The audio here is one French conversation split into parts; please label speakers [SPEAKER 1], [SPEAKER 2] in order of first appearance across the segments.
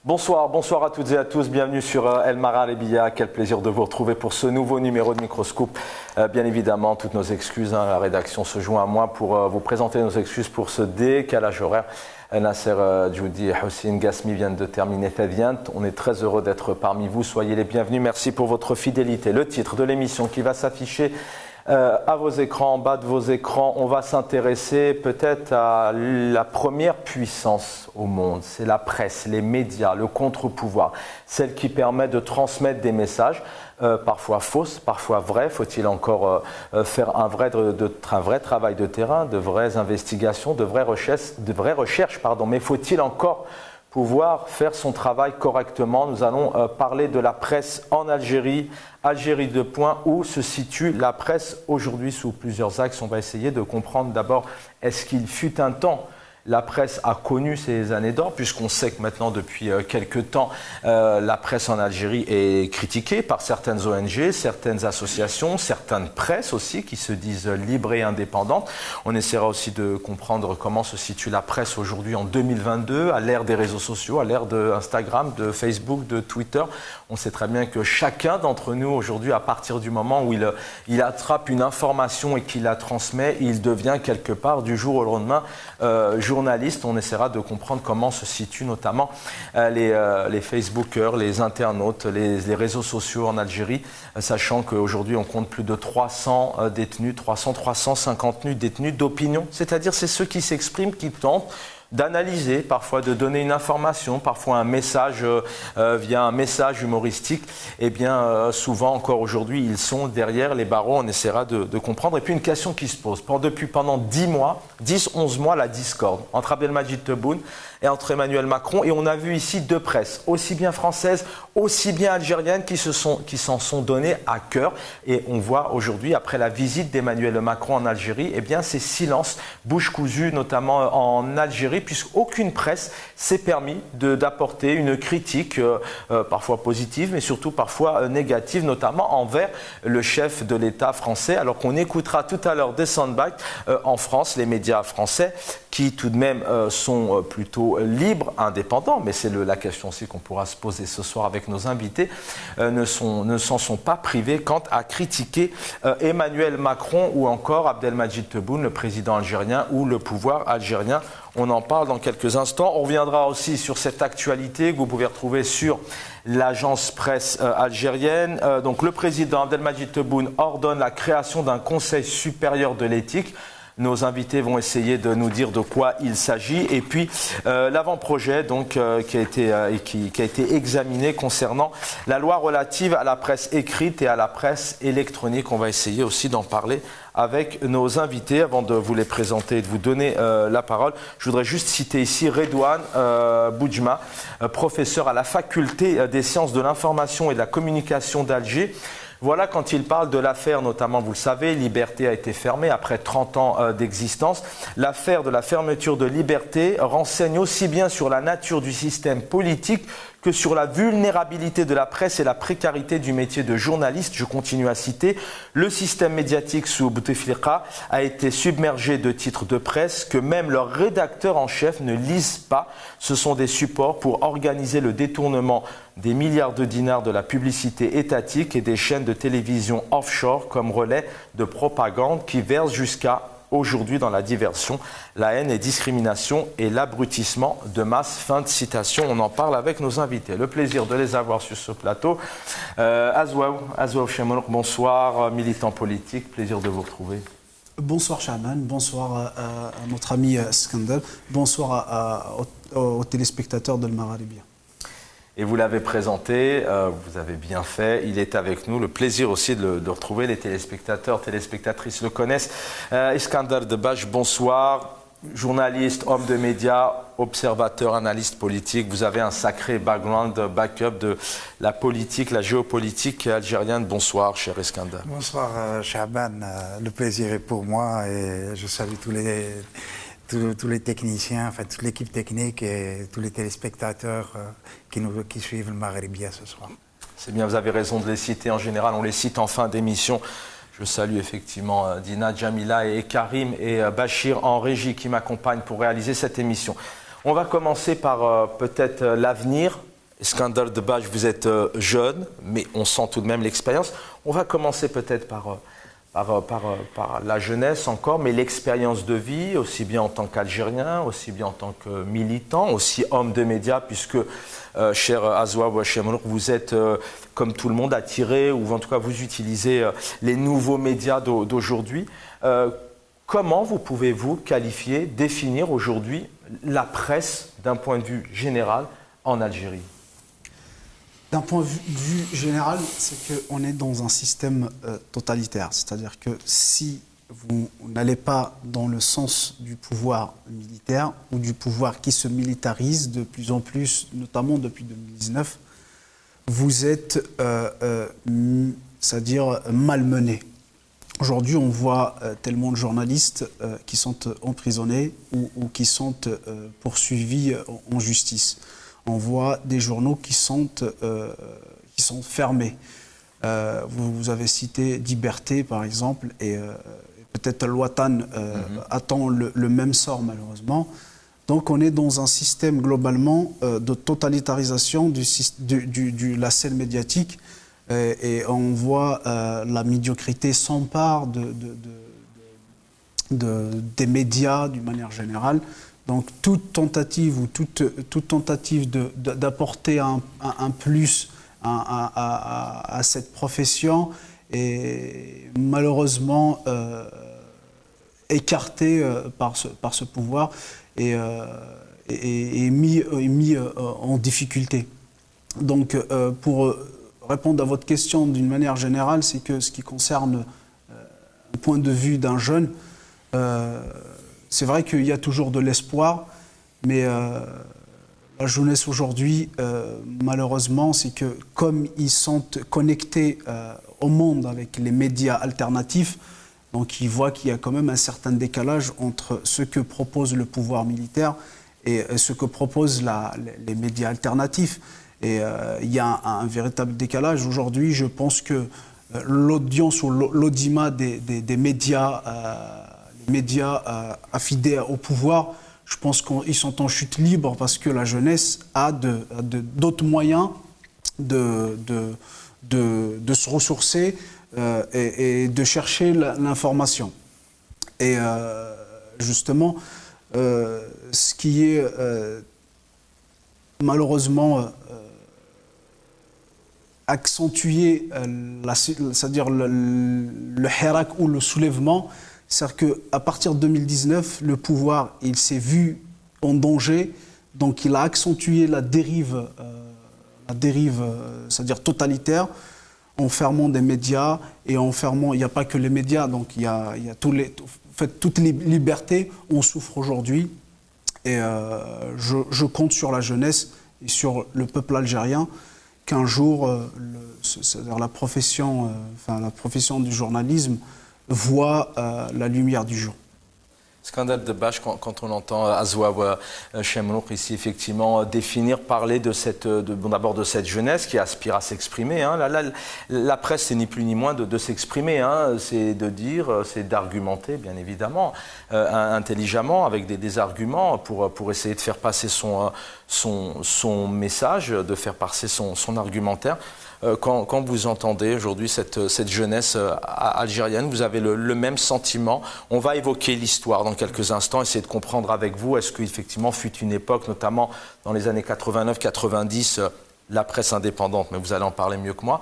[SPEAKER 1] Bonsoir, bonsoir à toutes et à tous, bienvenue sur El Marhalebiya, quel plaisir de vous retrouver pour ce nouveau numéro de Microscope. Bien évidemment, toutes nos excuses, la rédaction se joint à moi pour vous présenter nos excuses pour ce décalage horaire. Nasser Djoudi et Houssine Gasmi viennent de terminer Fevient. On est très heureux d'être parmi vous, soyez les bienvenus, merci pour votre fidélité. Le titre de l'émission qui va s'afficher à vos écrans, en bas de vos écrans, on va s'intéresser peut-être à la première puissance au monde. C'est la presse, les médias, le contre-pouvoir, celle qui permet de transmettre des messages, parfois fausses, parfois vrais. Faut-il encore faire un vrai travail de terrain, de vraies investigations, de vraies recherches, mais faut-il encore pouvoir faire son travail correctement? Nous allons parler de la presse en Algérie. Algérie 2 points, où se situe la presse aujourd'hui sous plusieurs axes. On va essayer de comprendre d'abord, est-ce qu'il fut un temps la presse a connu ses années d'or, puisqu'on sait que maintenant, depuis quelques temps, la presse en Algérie est critiquée par certaines ONG, certaines associations, certaines presses aussi, qui se disent libres et indépendantes. On essaiera aussi de comprendre comment se situe la presse aujourd'hui en 2022, à l'ère des réseaux sociaux, à l'ère d'Instagram, de Facebook, de Twitter. On sait très bien que chacun d'entre nous aujourd'hui, à partir du moment où il attrape une information et qu'il la transmet, il devient quelque part du jour au lendemain journaliste. On essaiera de comprendre comment se situent notamment les Facebookers, les internautes, les réseaux sociaux en Algérie, sachant qu'aujourd'hui on compte plus de 300 détenus, 350 détenus d'opinion, c'est-à-dire c'est ceux qui s'expriment, qui tentent d'analyser, parfois de donner une information, parfois un message via un message humoristique. Eh bien, souvent encore aujourd'hui, ils sont derrière les barreaux. On essaiera de comprendre. Et puis une question qui se pose. Pendant 11 mois, la discorde entre Abdelmadjid Tebboune et entre Emmanuel Macron. Et on a vu ici deux presses, aussi bien françaises, aussi bien algériennes, qui s'en sont données à cœur. Et on voit aujourd'hui, après la visite d'Emmanuel Macron en Algérie, eh bien, ces silences, bouche cousue, notamment en Algérie, puisqu'aucune presse s'est permis d'apporter une critique, parfois positive, mais surtout parfois négative, notamment envers le chef de l'État français, alors qu'on écoutera tout à l'heure des soundbites en France, les médias français, qui tout de même sont plutôt libres, indépendants, mais c'est la question aussi qu'on pourra se poser ce soir avec nos invités, ne s'en sont pas privés quant à critiquer Emmanuel Macron ou encore Abdelmadjid Tebboune, le président algérien, ou le pouvoir algérien. On en parle dans quelques instants. On reviendra aussi sur cette actualité que vous pouvez retrouver sur l'agence presse algérienne. Donc le président Abdelmadjid Tebboune ordonne la création d'un conseil supérieur de l'éthique. Nos invités vont essayer de nous dire de quoi il s'agit. Et puis l'avant-projet qui a été examiné concernant la loi relative à la presse écrite et à la presse électronique. On va essayer aussi d'en parler avec nos invités. Avant de vous les présenter et de vous donner la parole, je voudrais juste citer ici Redouane Boudjma, professeur à la faculté des sciences de l'information et de la communication d'Alger. Voilà, quand il parle de l'affaire, notamment, vous le savez, Liberté a été fermée après 30 ans d'existence. L'affaire de la fermeture de Liberté renseigne aussi bien sur la nature du système politique que sur la vulnérabilité de la presse et la précarité du métier de journaliste. Je continue à citer. Le système médiatique sous Bouteflika a été submergé de titres de presse que même leurs rédacteurs en chef ne lisent pas. Ce sont des supports pour organiser le détournement des milliards de dinars de la publicité étatique et des chaînes de télévision offshore comme relais de propagande qui versent jusqu'à aujourd'hui dans la diversion, la haine et discrimination et l'abrutissement de masse. Fin de citation. On en parle avec nos invités. Le plaisir de les avoir sur ce plateau. Azouaou Chemrouk, bonsoir, militant politique, plaisir de vous retrouver.
[SPEAKER 2] Bonsoir Chaban, bonsoir à notre ami Skandal, bonsoir aux téléspectateurs de El Marhalebiya.
[SPEAKER 1] Et vous l'avez présenté, vous avez bien fait, il est avec nous. Le plaisir aussi de retrouver les téléspectateurs, téléspectatrices le connaissent. Iskandar Debache, bonsoir, journaliste, homme de médias, observateur, analyste politique. Vous avez un sacré background, backup de la politique, la géopolitique algérienne. Bonsoir, cher Iskandar.
[SPEAKER 3] Bonsoir, Chaban. Le plaisir est pour moi et je salue tous les techniciens, enfin toute l'équipe technique et tous les téléspectateurs qui suivent le Marhalebiya ce soir.
[SPEAKER 1] C'est bien, vous avez raison de les citer. En général, on les cite en fin d'émission. Je salue effectivement Dina, Jamila et Karim et Bachir en régie qui m'accompagnent pour réaliser cette émission. On va commencer par peut-être l'avenir Iskandar Debach, vous êtes jeune, mais on sent tout de même l'expérience. On va commencer peut-être par la jeunesse encore, mais l'expérience de vie, aussi bien en tant qu'Algérien, aussi bien en tant que militant, aussi homme de médias, puisque, cher Azwa ou Chemlouk, vous êtes, comme tout le monde, attiré, ou en tout cas vous utilisez les nouveaux médias d'aujourd'hui. Comment pouvez-vous qualifier, définir aujourd'hui la presse d'un point de vue général en Algérie?
[SPEAKER 2] D'un point de vue général, c'est qu'on est dans un système totalitaire. C'est-à-dire que si vous n'allez pas dans le sens du pouvoir militaire ou du pouvoir qui se militarise de plus en plus, notamment depuis 2019, vous êtes, c'est-à-dire malmené. Aujourd'hui, on voit tellement de journalistes qui sont emprisonnés ou qui sont poursuivis en justice. On voit des journaux qui sont fermés. Vous avez cité Liberté, par exemple, et peut-être El Watan attend le même sort, malheureusement. Donc on est dans un système, globalement, de totalitarisation de la scène médiatique, et on voit la médiocrité s'empare des médias, d'une manière générale. Donc toute tentative ou toute tentative d'apporter un plus à cette profession est malheureusement écartée par ce pouvoir et mis en difficulté. Donc pour répondre à votre question d'une manière générale, c'est que ce qui concerne le point de vue d'un jeune, c'est vrai qu'il y a toujours de l'espoir, mais la jeunesse aujourd'hui, malheureusement, c'est que comme ils sont connectés au monde avec les médias alternatifs, donc ils voient qu'il y a quand même un certain décalage entre ce que propose le pouvoir militaire et ce que proposent les médias alternatifs. Et il y a un véritable décalage. Aujourd'hui, je pense que l'audience ou l'audimat des médias affidés au pouvoir, je pense qu'ils sont en chute libre parce que la jeunesse a d'autres moyens de se ressourcer et de chercher l'information. Et justement, ce qui est malheureusement accentué, c'est-à-dire le hirak ou le soulèvement, c'est-à-dire qu'à partir de 2019, le pouvoir, il s'est vu en danger, donc il a accentué la dérive, c'est-à-dire totalitaire, en fermant des médias et en fermant, il n'y a pas que les médias, donc il y a toutes les libertés, on souffre aujourd'hui. Et je compte sur la jeunesse et sur le peuple algérien qu'un jour, c'est-à-dire la profession du journalisme voit la lumière du jour.
[SPEAKER 1] Iskandar Debach, quand on entend Azwa Chemlouk ici, effectivement, parler d'abord de cette jeunesse qui aspire à s'exprimer. Hein. La presse, c'est ni plus ni moins de s'exprimer, hein. C'est de dire, c'est d'argumenter, bien évidemment, intelligemment, avec des arguments pour essayer de faire passer son message, de faire passer son argumentaire. Quand vous entendez aujourd'hui cette jeunesse algérienne, vous avez le même sentiment. On va évoquer l'histoire dans quelques instants, essayer de comprendre avec vous, est-ce qu'effectivement fut une époque, notamment dans les années 89-90, la presse indépendante, mais vous allez en parler mieux que moi.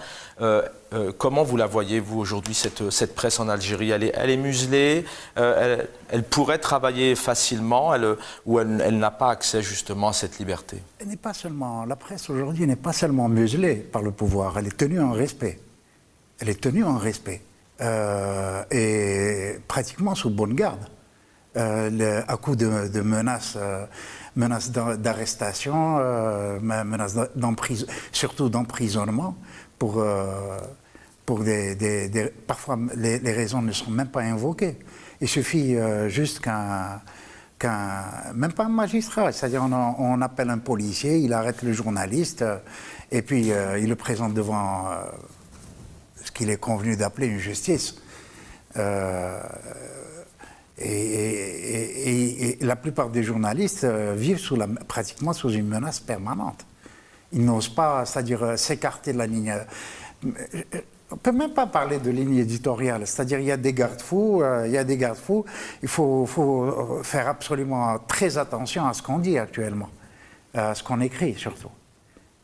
[SPEAKER 1] Comment vous la voyez, vous, aujourd'hui, cette presse en Algérie? Elle est muselée, elle pourrait travailler facilement, ou elle n'a pas accès justement à cette liberté?
[SPEAKER 3] La presse aujourd'hui n'est pas seulement muselée par le pouvoir, elle est tenue en respect. Elle est tenue en respect. Et pratiquement sous bonne garde. À coup de menaces, menaces d'arrestation, menaces surtout d'emprisonnement, pour parfois les raisons ne sont même pas invoquées. Il suffit juste même pas un magistrat, c'est-à-dire on appelle un policier, il arrête le journaliste et puis il le présente devant ce qu'il est convenu d'appeler une justice. Et la plupart des journalistes vivent pratiquement sous une menace permanente. Ils n'osent pas, c'est-à-dire s'écarter de la ligne. On ne peut même pas parler de ligne éditoriale, c'est-à-dire il y a des garde-fous, il faut faire absolument très attention à ce qu'on dit actuellement, à ce qu'on écrit surtout.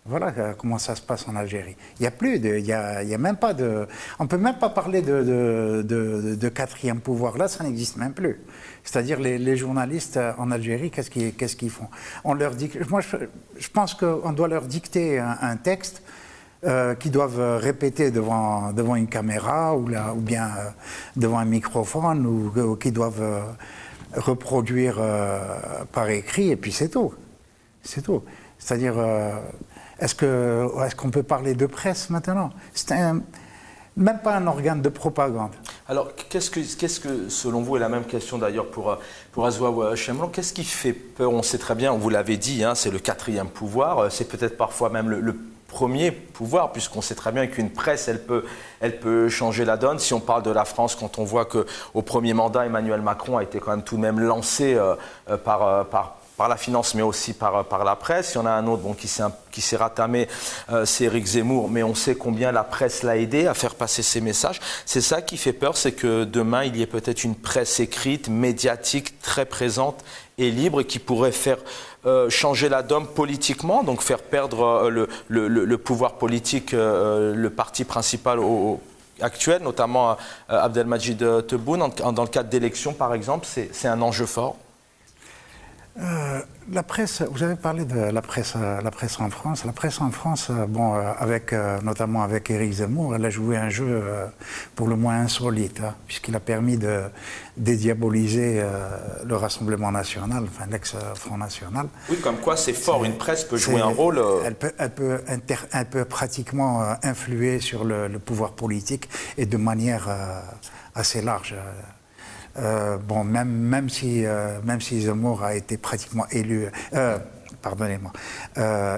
[SPEAKER 3] Voilà comment ça se passe en Algérie. Il y a même pas de, on ne peut même pas parler de quatrième pouvoir. Là, ça n'existe même plus. C'est-à-dire les journalistes en Algérie, qu'est-ce qu'ils font? On leur dit, moi, je pense qu'on doit leur dicter un texte qu'ils doivent répéter devant une caméra ou bien devant un microphone ou qu'ils doivent reproduire par écrit, et puis c'est tout. C'est tout. C'est-à-dire, est-ce qu'on peut parler de presse maintenant? C'est même pas un organe de propagande.
[SPEAKER 1] Alors, qu'est-ce que, selon vous, et la même question d'ailleurs pour Azwa Chemlon, qu'est-ce qui fait peur? On sait très bien, vous l'avez dit, hein, c'est le quatrième pouvoir, c'est peut-être parfois même le premier pouvoir, puisqu'on sait très bien qu'une presse, elle peut changer la donne. Si on parle de la France, quand on voit qu'au premier mandat, Emmanuel Macron a été quand même tout de même lancé par la finance, mais aussi par la presse. Il y en a un autre qui s'est ratamé, c'est Éric Zemmour, mais on sait combien la presse l'a aidé à faire passer ses messages. C'est ça qui fait peur, c'est que demain, il y ait peut-être une presse écrite, médiatique, très présente et libre, et qui pourrait faire changer la donne politiquement, donc faire perdre le pouvoir politique, le parti principal actuel, notamment Abdelmadjid Tebboune, dans le cadre d'élections, par exemple. C'est un enjeu fort.
[SPEAKER 3] La presse, vous avez parlé de la presse en France. La presse en France, notamment avec Éric Zemmour, elle a joué un jeu pour le moins insolite, hein, puisqu'il a permis de dédiaboliser le Rassemblement national, enfin l'ex-Front National.
[SPEAKER 1] Oui, comme quoi c'est fort, une presse peut jouer un rôle.
[SPEAKER 3] Elle peut pratiquement influer sur le pouvoir politique, et de manière assez large. Même si Zemmour a été pratiquement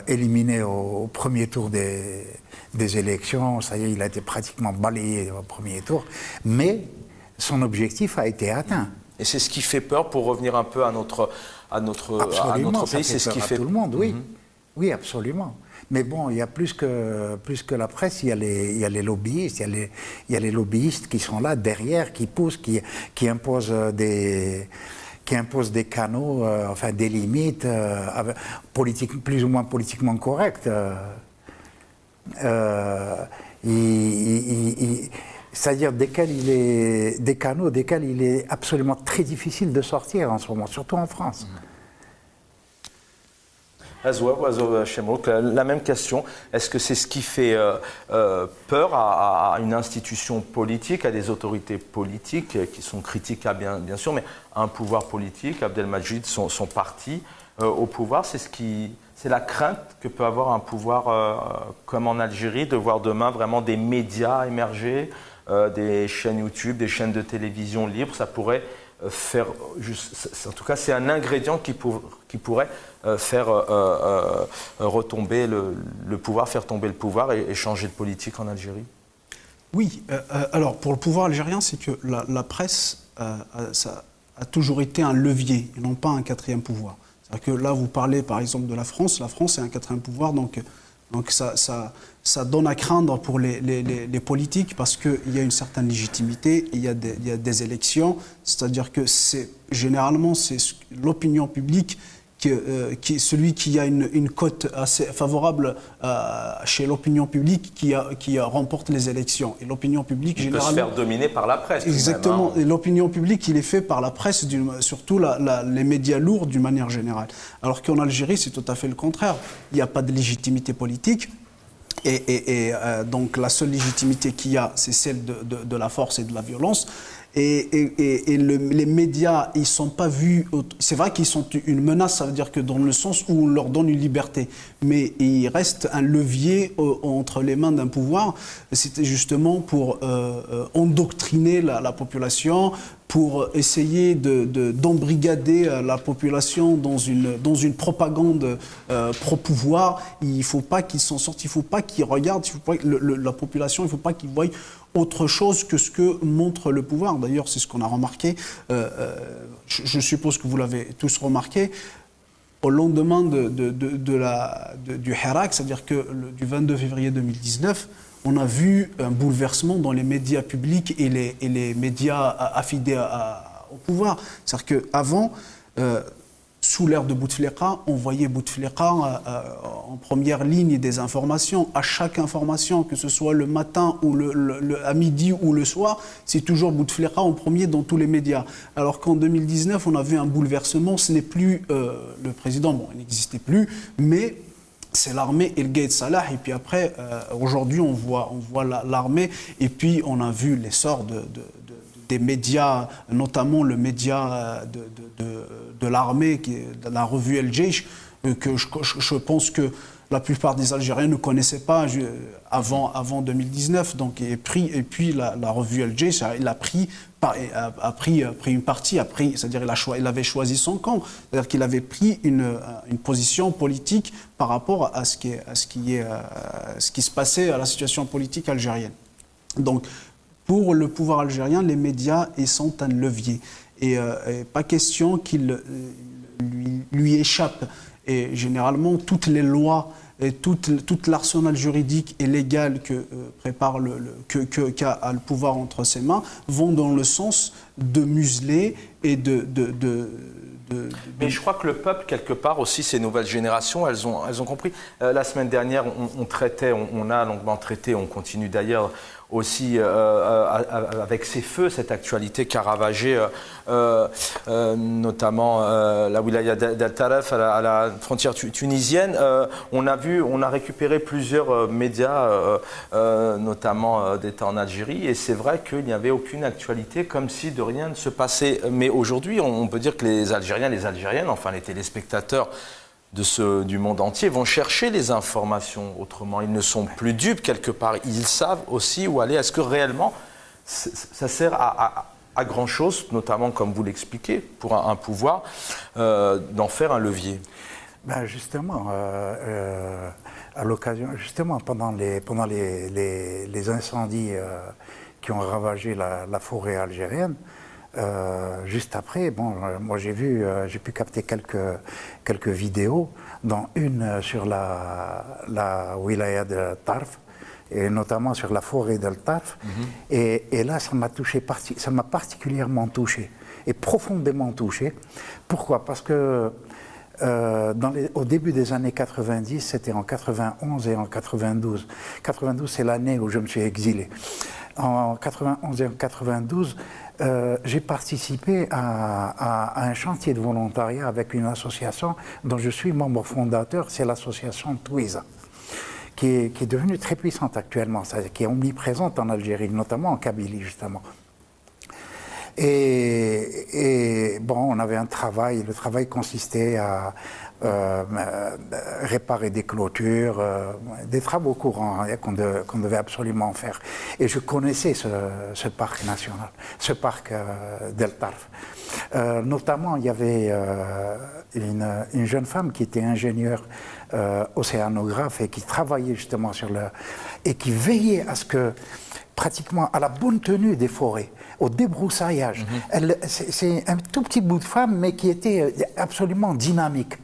[SPEAKER 3] éliminé au premier tour des élections, ça y est, il a été pratiquement balayé au premier tour, mais son objectif a été atteint.
[SPEAKER 1] Et c'est ce qui fait peur, pour revenir un peu à notre pays, c'est ce qui fait
[SPEAKER 3] peur à tout le monde, oui. Oui, absolument. Mais bon, il y a plus que la presse, il y a les lobbyistes, il y a les lobbyistes qui sont là derrière, qui poussent, qui imposent des canaux, des limites plus ou moins politiquement correctes. C'est-à-dire des canaux desquels il est absolument très difficile de sortir en ce moment, surtout en France.
[SPEAKER 1] Azwa Chemlon, la même question. Est-ce que c'est ce qui fait peur à une institution politique, à des autorités politiques qui sont critiquables bien sûr, mais à un pouvoir politique, Abdelmadjid, son parti au pouvoir, c'est la crainte que peut avoir un pouvoir comme en Algérie, de voir demain vraiment des médias émerger, des chaînes YouTube, des chaînes de télévision libres. Ça pourrait faire, en tout cas, c'est un ingrédient qui pourrait faire retomber le pouvoir, faire tomber le pouvoir et changer de politique en Algérie.
[SPEAKER 2] Oui, alors pour le pouvoir algérien, c'est que la presse ça a toujours été un levier et non pas un quatrième pouvoir. C'est-à-dire que là, vous parlez par exemple de la France est un quatrième pouvoir, donc ça donne à craindre pour les politiques, parce qu'il y a une certaine légitimité, il y a des élections, c'est-à-dire que généralement c'est l'opinion publique celui qui a une cote assez favorable chez l'opinion publique qui remporte les élections. Et l'opinion publique,
[SPEAKER 1] il
[SPEAKER 2] généralement...
[SPEAKER 1] peut se faire dominer par la presse.
[SPEAKER 2] Exactement.
[SPEAKER 1] Même, hein.
[SPEAKER 2] Et l'opinion publique, il est fait par la presse, surtout les médias lourds d'une manière générale. Alors qu'en Algérie, c'est tout à fait le contraire. Il n'y a pas de légitimité politique. Donc la seule légitimité qu'il y a, c'est celle de la force et de la violence. Les médias, ils ne sont pas vus... C'est vrai qu'ils sont une menace, ça veut dire que dans le sens où on leur donne une liberté, mais il reste un levier entre les mains d'un pouvoir. C'était justement pour endoctriner la population, pour essayer d'embrigader la population dans une propagande pro-pouvoir. Il ne faut pas qu'ils s'en sortent, il ne faut pas qu'ils regardent, la population, il ne faut pas qu'ils voient autre chose que ce que montre le pouvoir. D'ailleurs, c'est ce qu'on a remarqué. Je suppose que vous l'avez tous remarqué. au lendemain du Hirak, c'est-à-dire que du 22 février 2019, on a vu un bouleversement dans les médias publics et les médias affidés au pouvoir. C'est-à-dire qu'avant, sous l'ère de Bouteflika, on voyait Bouteflika en première ligne des informations. À chaque information, que ce soit le matin ou à midi ou le soir, c'est toujours Bouteflika en premier dans tous les médias. Alors qu'en 2019, on a vu un bouleversement. Ce n'est plus le président, bon, il n'existait plus, mais c'est l'armée et le Gaïd Salah. Et puis après, aujourd'hui, on voit l'armée. Et puis, on a vu l'essor des médias, notamment le média de l'armée, la revue El Jaish, que je pense que la plupart des Algériens ne connaissaient pas avant 2019. Donc, et puis la revue El Jaish, il a pris une partie, c'est-à-dire il avait choisi son camp, c'est-à-dire qu'il avait pris une position politique par rapport à ce qui se passait à la situation politique algérienne. Donc, pour le pouvoir algérien, les médias ils sont un levier. Et pas question qu'il lui échappe. Et généralement, toutes les lois et tout l'arsenal juridique et légal qu'a le pouvoir entre ses mains vont dans le sens de museler et
[SPEAKER 1] Mais je crois que le peuple, quelque part aussi, ces nouvelles générations, elles ont compris. La semaine dernière, on a longuement traité, on continue d'ailleurs aussi avec ces feux, cette actualité qui a ravagé notamment la wilaya d'Al Taref à la frontière tunisienne. On a récupéré plusieurs médias, notamment d'État en Algérie, et c'est vrai qu'il n'y avait aucune actualité, comme si de rien ne se passait. Mais aujourd'hui, on peut dire que les Algériens, les Algériennes, enfin les téléspectateurs du monde entier vont chercher les informations autrement. Ils ne sont plus dupes quelque part. Ils savent aussi où aller. Est-ce que réellement ça sert à grand chose, notamment comme vous l'expliquez, pour un pouvoir, d'en faire un levier?
[SPEAKER 3] Ben justement, à l'occasion, justement pendant les incendies qui ont ravagé la forêt algérienne, juste après, moi j'ai pu capter quelques vidéos, dont une sur la wilaya de Tarf, et notamment sur la forêt de Tarf. Et là, ça m'a particulièrement touché, et profondément touché. Pourquoi? Parce que au début des années 90, c'était en 91 et en 92. 92, c'est l'année où je me suis exilé. En 91 et en 92, j'ai participé à un chantier de volontariat avec une association dont je suis membre fondateur, c'est l'association Twiza, qui est devenue très puissante actuellement, qui est omniprésente en Algérie, notamment en Kabylie justement. Et on avait un travail, le travail consistait à réparer des clôtures, des travaux courants qu'on devait absolument faire. Et je connaissais ce parc national, ce parc d'El Tarf. Notamment, il y avait une jeune femme qui était ingénieure océanographe et qui travaillait justement et qui veillait à ce que, pratiquement à la bonne tenue des forêts, au débroussaillage. C'est un tout petit bout de femme, mais qui était absolument dynamique.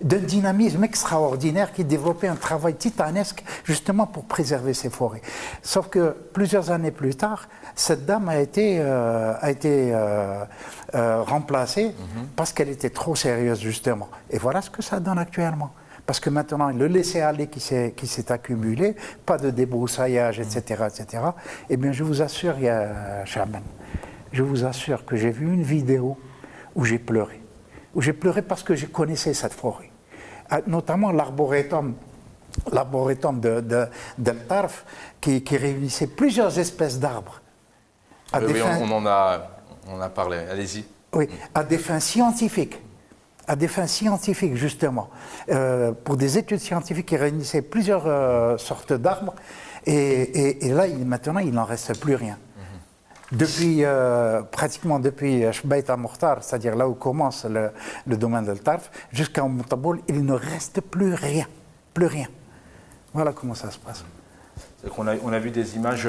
[SPEAKER 3] D'un dynamisme extraordinaire, qui développait un travail titanesque justement pour préserver ces forêts. Sauf que plusieurs années plus tard, cette dame a été remplacée parce qu'elle était trop sérieuse justement. Et voilà ce que ça donne actuellement. Parce que maintenant, le laisser-aller qui s'est accumulé, pas de débroussaillage, etc., eh bien, je vous assure, Chaban, je vous assure que j'ai vu une vidéo où j'ai pleuré. Où j'ai pleuré parce que je connaissais cette forêt. Notamment l'arboretum d'El Tarf, qui réunissait plusieurs espèces d'arbres.
[SPEAKER 1] Oui, on en a parlé, allez-y.
[SPEAKER 3] Oui, à des fins scientifiques. À des fins scientifiques, justement, pour des études scientifiques qui réunissaient plusieurs sortes d'arbres. Et là, maintenant, il n'en reste plus rien. Pratiquement depuis Shbayt al-Mukhtar, c'est-à-dire là où commence le domaine d'El Tarf, jusqu'à Moutaboul, il ne reste plus rien. Plus rien. Voilà comment ça se passe.
[SPEAKER 1] On a vu des images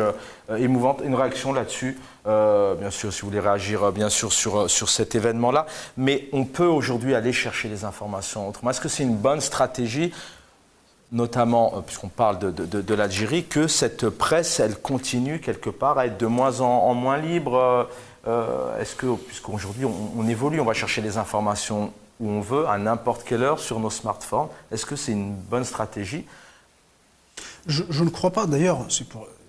[SPEAKER 1] émouvantes. Une réaction là-dessus, bien sûr, si vous voulez réagir bien sûr sur cet événement-là. Mais on peut aujourd'hui aller chercher les informations autrement. Est-ce que c'est une bonne stratégie, notamment puisqu'on parle de l'Algérie, que cette presse, elle continue quelque part à être de moins en moins libre? Est-ce que, puisqu'aujourd'hui on évolue, on va chercher les informations où on veut, à n'importe quelle heure sur nos smartphones, est-ce que c'est une bonne stratégie?
[SPEAKER 2] Je ne crois pas, d'ailleurs.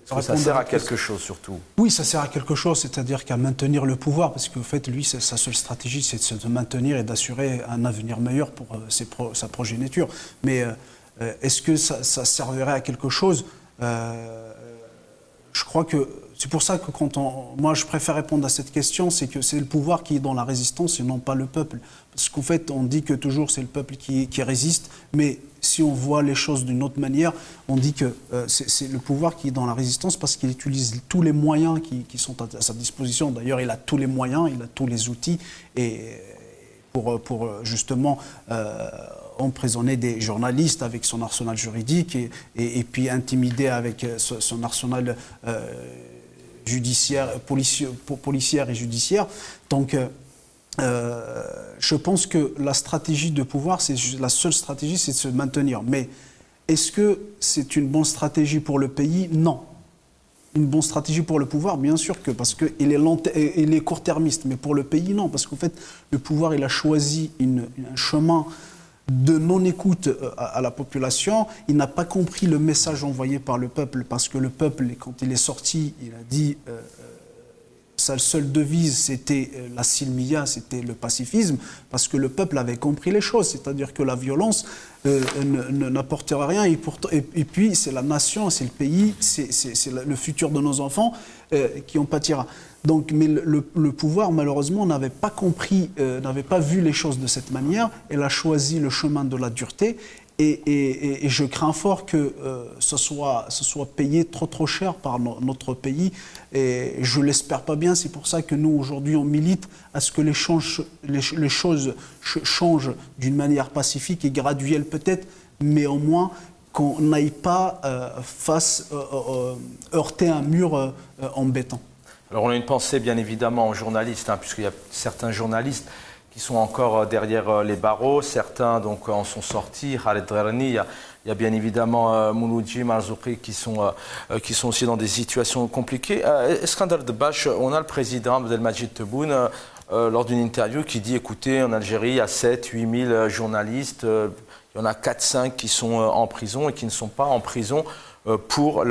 [SPEAKER 1] Ça sert à quelque chose surtout.
[SPEAKER 2] Oui, ça sert à quelque chose, c'est-à-dire qu'à maintenir le pouvoir, parce qu'en fait, lui, sa seule stratégie, c'est de se maintenir et d'assurer un avenir meilleur pour sa progéniture. Mais est-ce que ça servirait à quelque chose? Je crois que c'est pour ça que moi je préfère répondre à cette question, c'est que c'est le pouvoir qui est dans la résistance et non pas le peuple. Parce qu'en fait, on dit que toujours c'est le peuple qui résiste, mais si on voit les choses d'une autre manière, on dit que c'est le pouvoir qui est dans la résistance parce qu'il utilise tous les moyens qui sont à sa disposition. D'ailleurs, il a tous les moyens, il a tous les outils et pour justement emprisonner des journalistes avec son arsenal juridique et puis intimider avec son arsenal judiciaire, policière et judiciaire. Donc, je pense que la stratégie de pouvoir, la seule stratégie, c'est de se maintenir. Mais est-ce que c'est une bonne stratégie pour le pays? Non. Une bonne stratégie pour le pouvoir, bien sûr que, parce qu'il est court-termiste, mais pour le pays, non. Parce qu'en fait, le pouvoir, il a choisi un chemin de non-écoute à la population. Il n'a pas compris le message envoyé par le peuple, parce que le peuple, quand il est sorti, il a dit sa seule devise, c'était la silmiya, c'était le pacifisme, parce que le peuple avait compris les choses, c'est-à-dire que la violence n'apportera rien, et puis c'est la nation, c'est le pays, c'est le futur de nos enfants qui en pâtira. Donc, mais le pouvoir, malheureusement, n'avait pas compris, n'avait pas vu les choses de cette manière. Elle a choisi le chemin de la dureté. Et je crains fort que ce soit payé trop cher par notre pays. Et je ne l'espère pas bien. C'est pour ça que nous, aujourd'hui, on milite à ce que les choses changent d'une manière pacifique et graduelle peut-être, mais au moins qu'on n'aille pas heurter un mur en béton.
[SPEAKER 1] Alors on a une pensée bien évidemment aux journalistes, puisqu'il y a certains journalistes qui sont encore derrière les barreaux, certains donc en sont sortis, Khaled Drarni, il y a bien évidemment Mouloudji, Marzouki qui sont aussi dans des situations compliquées. Eskander Debache, on a le président Abdelmadjid Tebboune lors d'une interview qui dit, écoutez, en Algérie, il y a 7-8 000 journalistes, il y en a 4-5 qui sont en prison et qui ne sont pas en prison pour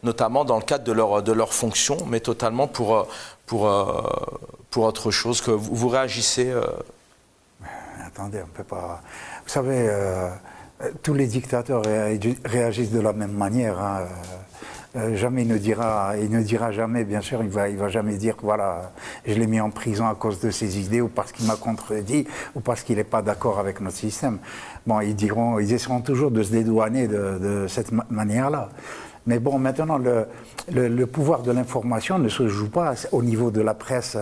[SPEAKER 1] notamment dans le cadre de leur fonction, mais totalement pour autre chose. Que vous réagissez
[SPEAKER 3] Attendez, on ne peut pas... Vous savez, tous les dictateurs réagissent de la même manière. Jamais il ne dira jamais, bien sûr, il va jamais dire que voilà, je l'ai mis en prison à cause de ses idées ou parce qu'il m'a contredit ou parce qu'il n'est pas d'accord avec notre système. Bon, ils essaieront toujours de se dédouaner de cette manière-là. Mais bon, maintenant, le pouvoir de l'information ne se joue pas au niveau de la presse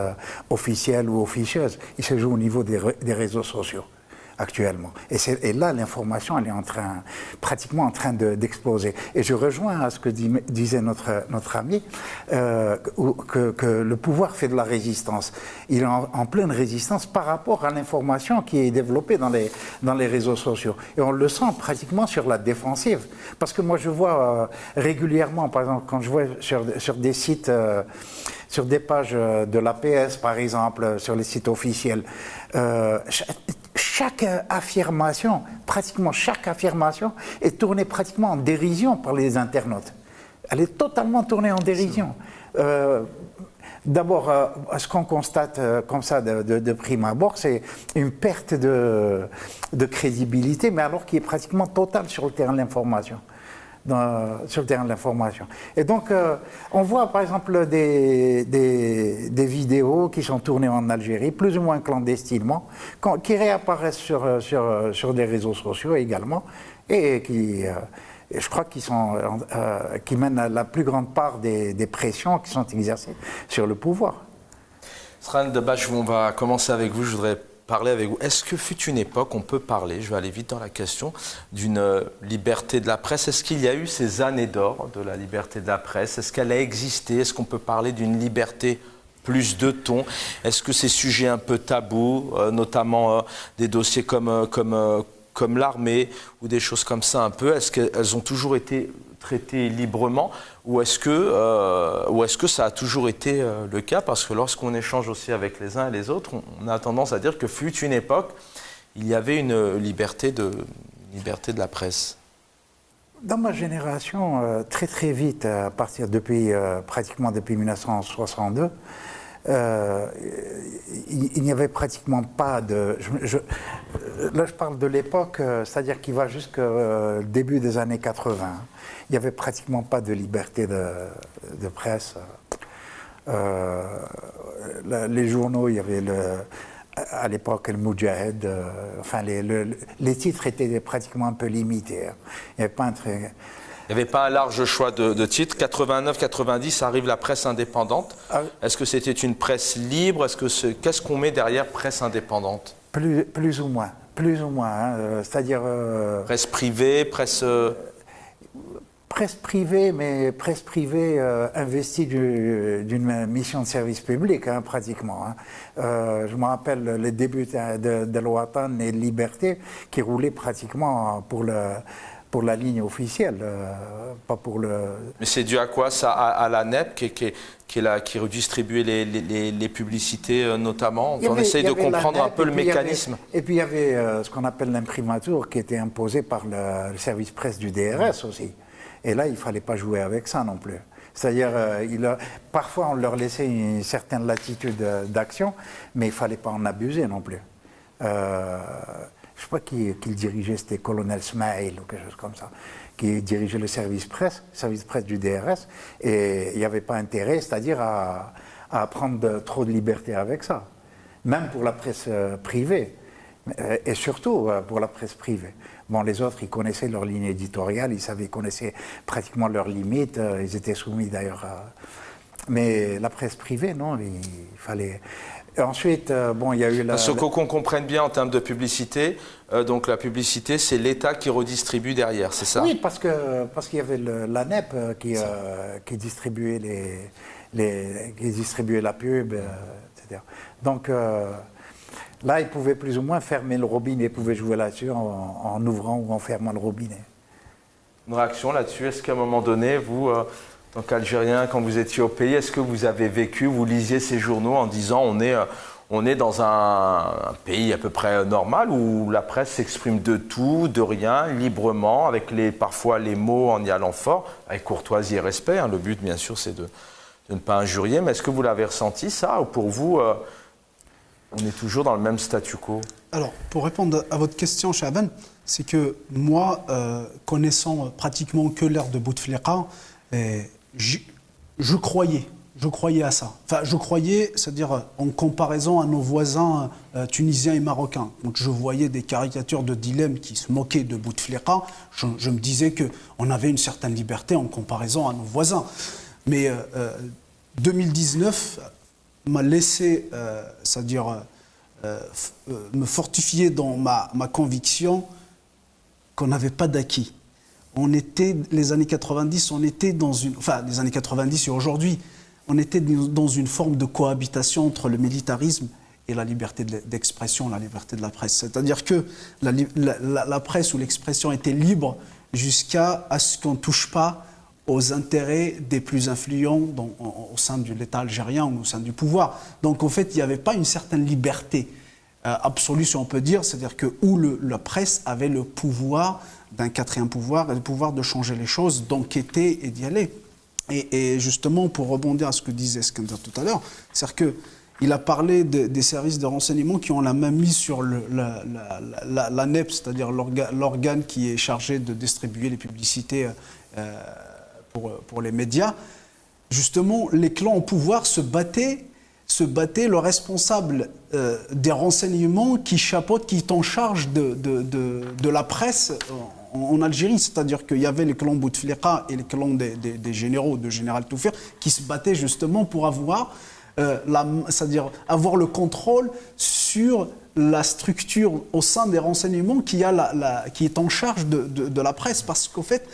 [SPEAKER 3] officielle ou officieuse, il se joue au niveau des réseaux sociaux. Actuellement. Et là, l'information, elle est pratiquement en train d'exploser. Et je rejoins à ce que disait notre ami, que le pouvoir fait de la résistance. Il est en pleine résistance par rapport à l'information qui est développée dans les réseaux sociaux. Et on le sent pratiquement sur la défensive. Parce que moi, je vois régulièrement, par exemple, quand je vois sur des sites... sur des pages de l'APS, par exemple, sur les sites officiels, chaque affirmation, pratiquement chaque affirmation, est tournée pratiquement en dérision par les internautes. Elle est totalement tournée en dérision. D'abord, ce qu'on constate comme ça de prime abord, c'est une perte de crédibilité, mais alors qui est pratiquement totale sur le terrain de l'information. Sur le terrain de l'information. Et donc, on voit par exemple des vidéos qui sont tournées en Algérie, plus ou moins clandestinement, qui réapparaissent sur des réseaux sociaux également, et qui, je crois, qui mènent la plus grande part des pressions qui sont exercées sur le pouvoir.
[SPEAKER 1] Sran Debache, on va commencer avec vous. Je voudrais parler avec vous. Est-ce que fut une époque, on peut parler, je vais aller vite dans la question, d'une liberté de la presse? Est-ce qu'il y a eu ces années d'or de la liberté de la presse? Est-ce qu'elle a existé? Est-ce qu'on peut parler d'une liberté plus de ton? Est-ce que ces sujets un peu tabous, notamment des dossiers comme l'armée ou des choses comme ça un peu, est-ce qu'elles ont toujours été traitées librement ou est-ce que ça a toujours été le cas? Parce que lorsqu'on échange aussi avec les uns et les autres, on a tendance à dire que fut une époque, il y avait une liberté de la presse.
[SPEAKER 3] Dans ma génération, très très vite, à partir pratiquement depuis 1962, il n'y avait pratiquement pas de... là, je parle de l'époque, c'est-à-dire qui va jusqu'au début des années 80. Il n'y avait pratiquement pas de liberté de presse. Les journaux, il y avait à l'époque le Moudjahed, enfin les titres étaient pratiquement un peu limités. Il n'y avait pas un très...
[SPEAKER 1] Il n'y avait pas un large choix de titres. 89-90 arrive la presse indépendante. Est-ce que c'était une presse libre? Qu'est-ce qu'on met derrière presse indépendante?
[SPEAKER 3] Plus ou moins. Hein, c'est-à-dire...
[SPEAKER 1] presse privée, presse...
[SPEAKER 3] Presse privée, mais presse privée investie d'une mission de service public, hein, pratiquement. Hein. Je me rappelle les débuts de l'Ouatan et de Liberté qui roulaient pratiquement pour la ligne officielle, pas pour le...
[SPEAKER 1] Mais c'est dû à quoi ça? À la NEP qui redistribuait les publicités notamment? On essaye de comprendre un peu le mécanisme.
[SPEAKER 3] Et puis il y avait ce qu'on appelle l'imprimatur qui était imposé par le service presse du DRS aussi. Et là, il ne fallait pas jouer avec ça non plus. C'est-à-dire, parfois, on leur laissait une certaine latitude d'action, mais il ne fallait pas en abuser non plus. Je ne sais pas qui le dirigeait, c'était Colonel Smail ou quelque chose comme ça, qui dirigeait le service presse du DRS, et il n'y avait pas intérêt, c'est-à-dire à prendre trop de liberté avec ça, même pour la presse privée, et surtout pour la presse privée. Bon, les autres, ils connaissaient leur ligne éditoriale, ils connaissaient pratiquement leurs limites, ils étaient soumis d'ailleurs à... Mais la presse privée, non, il fallait... Et ensuite, bon, il y a eu la...
[SPEAKER 1] Ce qu'on comprenne bien en termes de publicité, donc la publicité, c'est l'État qui redistribue derrière, c'est ça?
[SPEAKER 3] Oui, parce qu'il y avait la NEP qui distribuait qui distribuait la pub, etc. Donc... là, ils pouvaient plus ou moins fermer le robinet, ils pouvaient jouer là-dessus en ouvrant ou en fermant le robinet.
[SPEAKER 1] Une réaction là-dessus? Est-ce qu'à un moment donné, vous, en tant qu'Algérien, quand vous étiez au pays, est-ce que vous avez vécu, vous lisiez ces journaux en disant on est dans un pays à peu près normal où la presse s'exprime de tout, de rien, librement, avec parfois les mots en y allant fort, avec courtoisie et respect, hein. Le but, bien sûr, c'est de ne pas injurier. Mais est-ce que vous l'avez ressenti, ça, ou pour vous... on est toujours dans le même statu quo? Alors,
[SPEAKER 2] pour répondre à votre question, Chaban, c'est que moi, connaissant pratiquement que l'ère de Bouteflika, je croyais à ça. Enfin, je croyais, c'est-à-dire en comparaison à nos voisins tunisiens et marocains. Donc, je voyais des caricatures de dilemme qui se moquaient de Bouteflika. Je me disais qu'on avait une certaine liberté en comparaison à nos voisins. Mais 2019... m'a laissé, c'est-à-dire me fortifier dans ma conviction qu'on n'avait pas d'acquis. Les années 90, on était dans une... Enfin, les années 90 et aujourd'hui, on était dans une forme de cohabitation entre le militarisme et la liberté d'expression, la liberté de la presse. C'est-à-dire que la presse ou l'expression était libre jusqu'à ce qu'on ne touche pas aux intérêts des plus influents au sein de l'État algérien ou au sein du pouvoir. Donc, en fait, il n'y avait pas une certaine liberté absolue, si on peut dire, c'est-à-dire que la presse avait le pouvoir d'un quatrième pouvoir, et le pouvoir de changer les choses, d'enquêter et d'y aller. Et justement, pour rebondir à ce que disait Eskander tout à l'heure, c'est-à-dire qu'il a parlé des services de renseignement qui ont la main mise sur la NEP, c'est-à-dire l'organe qui est chargé de distribuer les publicités pour les médias. Justement, les clans au pouvoir se battaient, le responsable des renseignements qui chapeaute, qui est en charge de la presse en Algérie. C'est-à-dire qu'il y avait les clans Bouteflika et les clans des généraux, de général Toufir, qui se battaient justement pour avoir, c'est-à-dire avoir le contrôle sur la structure au sein des renseignements qui est en charge de la presse, parce qu'en fait,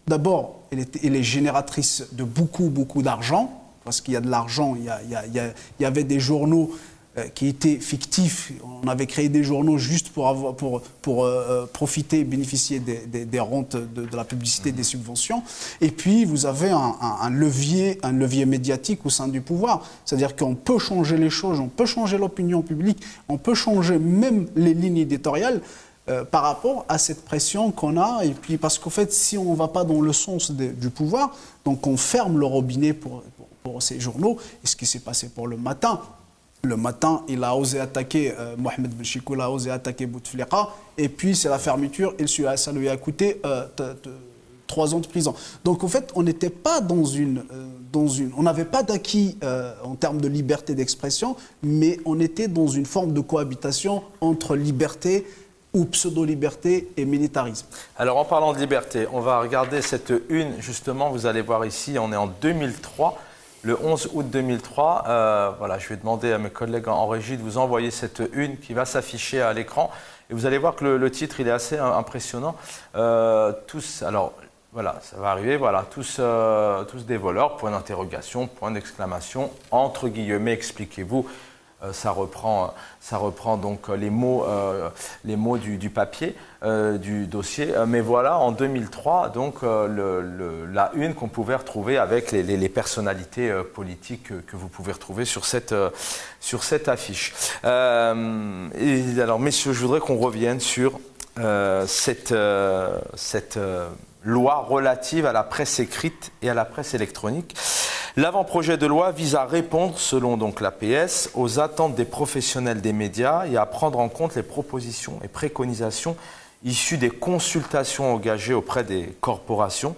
[SPEAKER 2] d'abord, elle est génératrice de beaucoup d'argent, parce qu'il y a de l'argent, il y avait des journaux qui étaient fictifs. On avait créé des journaux juste pour profiter, bénéficier des rentes de la publicité, des subventions. Et puis, vous avez un levier médiatique au sein du pouvoir. C'est-à-dire qu'on peut changer les choses, on peut changer l'opinion publique, on peut changer même les lignes éditoriales par rapport à cette pression qu'on a. Et puis, parce qu'en fait, si on ne va pas dans le sens du pouvoir, donc on ferme le robinet pour ces journaux. Et ce qui s'est passé pour Le Matin, il a osé attaquer, Mohamed Ben Chikoul a osé attaquer Bouteflika, et puis c'est la fermeture, et ça lui a coûté 3 ans de prison. Donc en fait, on n'était pas on n'avait pas d'acquis en termes de liberté d'expression, mais on était dans une forme de cohabitation entre liberté ou pseudo-liberté et militarisme.
[SPEAKER 1] Alors en parlant de liberté, on va regarder cette une, justement, vous allez voir ici, on est en 2003. Le 11 août 2003, voilà, je vais demander à mes collègues en régie de vous envoyer cette une qui va s'afficher à l'écran. Et vous allez voir que le titre, il est assez impressionnant. Alors voilà, ça va arriver, voilà, tous des voleurs, point d'interrogation, point d'exclamation, entre guillemets, expliquez-vous. Ça reprend donc les mots du papier, du dossier. Mais voilà, en 2003, donc la une qu'on pouvait retrouver avec les personnalités politiques que vous pouvez retrouver sur cette affiche. Et alors, messieurs, je voudrais qu'on revienne sur cette loi relative à la presse écrite et à la presse électronique. L'avant-projet de loi vise à répondre, selon donc l'APS, aux attentes des professionnels des médias et à prendre en compte les propositions et préconisations issues des consultations engagées auprès des corporations.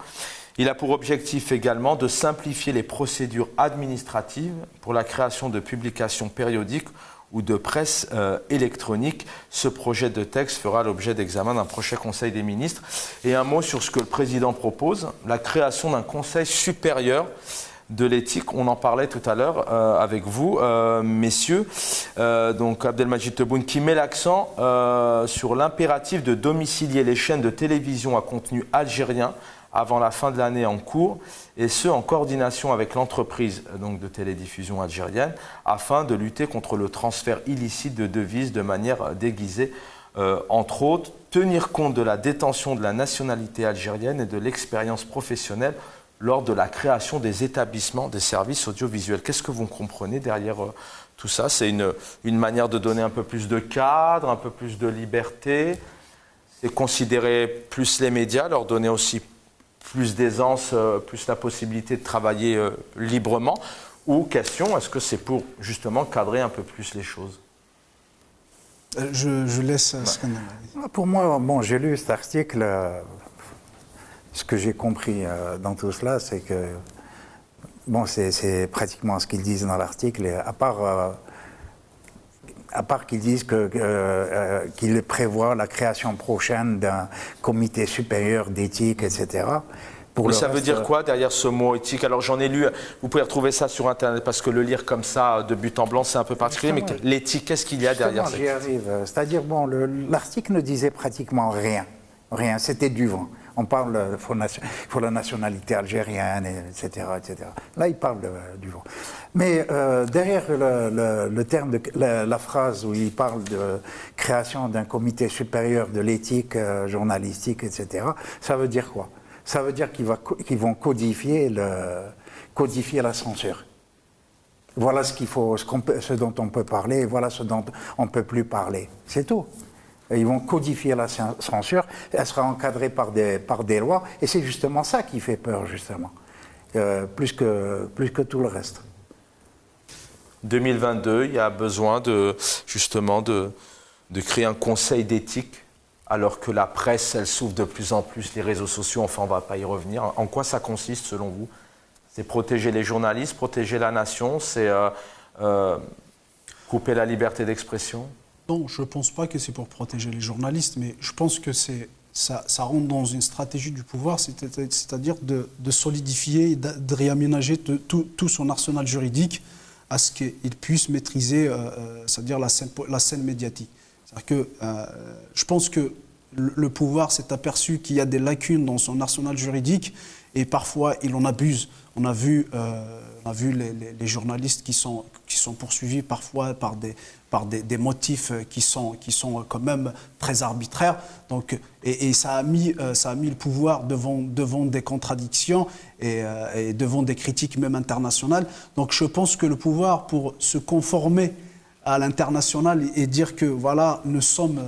[SPEAKER 1] Il a pour objectif également de simplifier les procédures administratives pour la création de publications périodiques ou de presse électronique. Ce projet de texte fera l'objet d'examen d'un prochain Conseil des ministres. Et un mot sur ce que le président propose, la création d'un Conseil supérieur de l'éthique. On en parlait tout à l'heure avec vous, messieurs. Donc Abdelmajid Tebboune qui met l'accent sur l'impératif de domicilier les chaînes de télévision à contenu algérien avant la fin de l'année en cours, et ce en coordination avec l'entreprise donc, de télédiffusion algérienne, afin de lutter contre le transfert illicite de devises de manière déguisée. Entre autres, tenir compte de la détention de la nationalité algérienne et de l'expérience professionnelle lors de la création des établissements des services audiovisuels. Qu'est-ce que vous comprenez derrière tout ça? C'est une manière de donner un peu plus de cadre, un peu plus de liberté. C'est considérer plus les médias, leur donner aussi plus d'aisance, plus la possibilité de travailler librement. Ou question, est-ce que c'est pour justement cadrer un peu plus les choses?
[SPEAKER 2] Je laisse Skandar.
[SPEAKER 3] Pour moi, bon, j'ai lu cet article. Ce que j'ai compris dans tout cela, c'est que, bon, c'est pratiquement ce qu'ils disent dans l'article, à part qu'ils disent qu'ils prévoient la création prochaine d'un comité supérieur d'éthique, etc.
[SPEAKER 1] Mais ça veut dire quoi derrière ce mot éthique? Alors j'en ai lu, vous pouvez retrouver ça sur Internet, parce que le lire comme ça, de but en blanc, c'est un peu particulier, mais l'éthique, qu'est-ce qu'il y a derrière ça?
[SPEAKER 3] J'y arrive. C'est-à-dire, bon, l'article ne disait pratiquement rien, c'était du vent. On parle pour la nationalité algérienne, etc., etc. Là, il parle du vent. Mais derrière le terme, la phrase où il parle de création d'un comité supérieur de l'éthique journalistique, etc., ça veut dire quoi? Ça veut dire qu'ils vont codifier la censure. Voilà ce dont on peut parler, voilà ce dont on ne peut plus parler. C'est tout. Ils vont codifier la censure, elle sera encadrée par des lois, et c'est justement ça qui fait peur, justement, plus que tout le reste.
[SPEAKER 1] 2022, il y a besoin justement de créer un conseil d'éthique, alors que la presse, elle souffre de plus en plus, les réseaux sociaux, enfin on ne va pas y revenir. En quoi ça consiste selon vous? C'est protéger les journalistes, protéger la nation, c'est couper la liberté d'expression?
[SPEAKER 2] Non, je ne pense pas que c'est pour protéger les journalistes, mais je pense que ça rentre dans une stratégie du pouvoir, c'est-à-dire de solidifier, de réaménager tout son arsenal juridique à ce qu'il puisse maîtriser, c'est-à-dire la scène médiatique. C'est-à-dire que je pense que le pouvoir s'est aperçu qu'il y a des lacunes dans son arsenal juridique et parfois il en abuse. On a vu les journalistes qui sont poursuivis parfois par des motifs qui sont quand même très arbitraires. Donc, et ça a mis le pouvoir devant des contradictions et devant des critiques même internationales. Donc je pense que le pouvoir, pour se conformer à l'international et dire que voilà, nous sommes...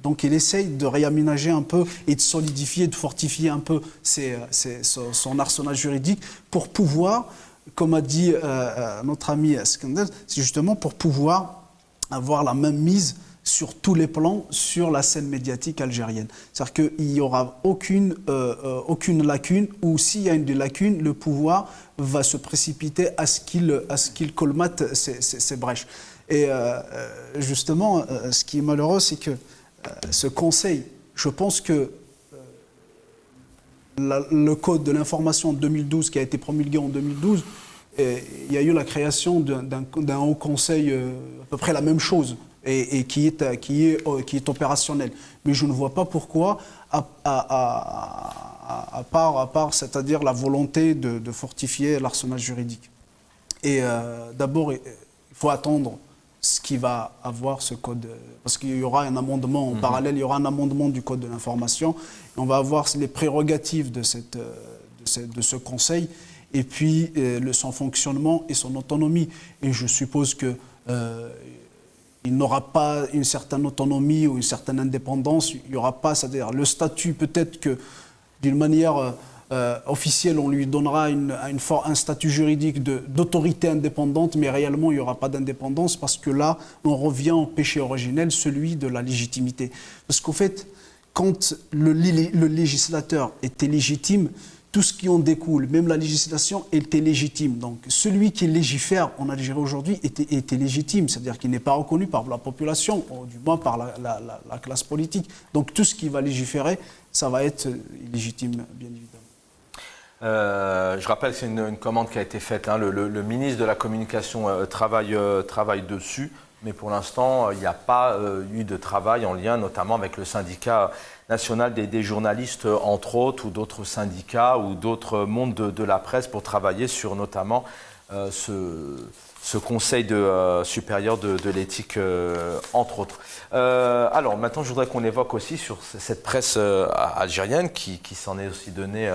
[SPEAKER 2] donc il essaye de réaménager un peu et de solidifier, de fortifier un peu son arsenal juridique pour pouvoir, comme a dit notre ami Skandel, c'est justement pour pouvoir avoir la même mise sur tous les plans sur la scène médiatique algérienne. C'est-à-dire qu'il n'y aura aucune lacune, ou s'il y a une lacune, le pouvoir va se précipiter à ce qu'il colmate ces brèches. Et justement, ce qui est malheureux, c'est que ce conseil, je pense que le code de l'information de 2012, qui a été promulgué en 2012, il y a eu la création d'un haut conseil, à peu près la même chose, et qui est opérationnel. Mais je ne vois pas pourquoi, à part c'est-à-dire la volonté de fortifier l'arsenal juridique. Et d'abord, il faut attendre ce qui va avoir ce code, parce qu'il y aura un amendement en parallèle, il y aura un amendement du code de l'information, et on va avoir les prérogatives de ce conseil, et puis son fonctionnement et son autonomie. Et je suppose que il n'aura pas une certaine autonomie ou une certaine indépendance, il n'y aura pas, c'est-à-dire le statut, peut-être que d'une manière officielle, on lui donnera un statut juridique d'autorité indépendante, mais réellement, il n'y aura pas d'indépendance parce que là, on revient au péché originel, celui de la légitimité. Parce qu'au fait, quand le législateur était légitime, tout ce qui en découle, même la législation, était légitime. Donc, celui qui légifère en Algérie aujourd'hui était légitime, c'est-à-dire qu'il n'est pas reconnu par la population, ou du moins par la classe politique. Donc, tout ce qui va légiférer, ça va être illégitime, bien évidemment.
[SPEAKER 1] Je rappelle que c'est une commande qui a été faite. Hein. Le ministre de la Communication travaille dessus, mais pour l'instant, il n'y a pas eu de travail en lien notamment avec le syndicat national des journalistes, entre autres, ou d'autres syndicats ou d'autres mondes de la presse pour travailler sur notamment ce conseil supérieur de l'éthique, entre autres. Alors maintenant, je voudrais qu'on évoque aussi sur cette presse algérienne qui s'en est aussi donnée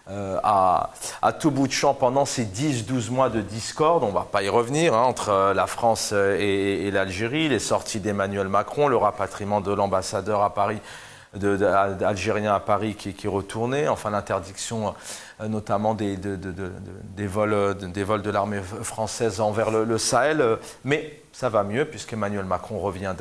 [SPEAKER 1] à tout bout de champ pendant ces 10-12 mois de discorde. On ne va pas y revenir, hein, entre la France et l'Algérie, les sorties d'Emmanuel Macron, le rapatriement de l'ambassadeur à Paris, algérien à Paris qui est retourné, enfin l'interdiction notamment des vols de l'armée française envers le Sahel. Mais ça va mieux puisqu'Emmanuel Macron revient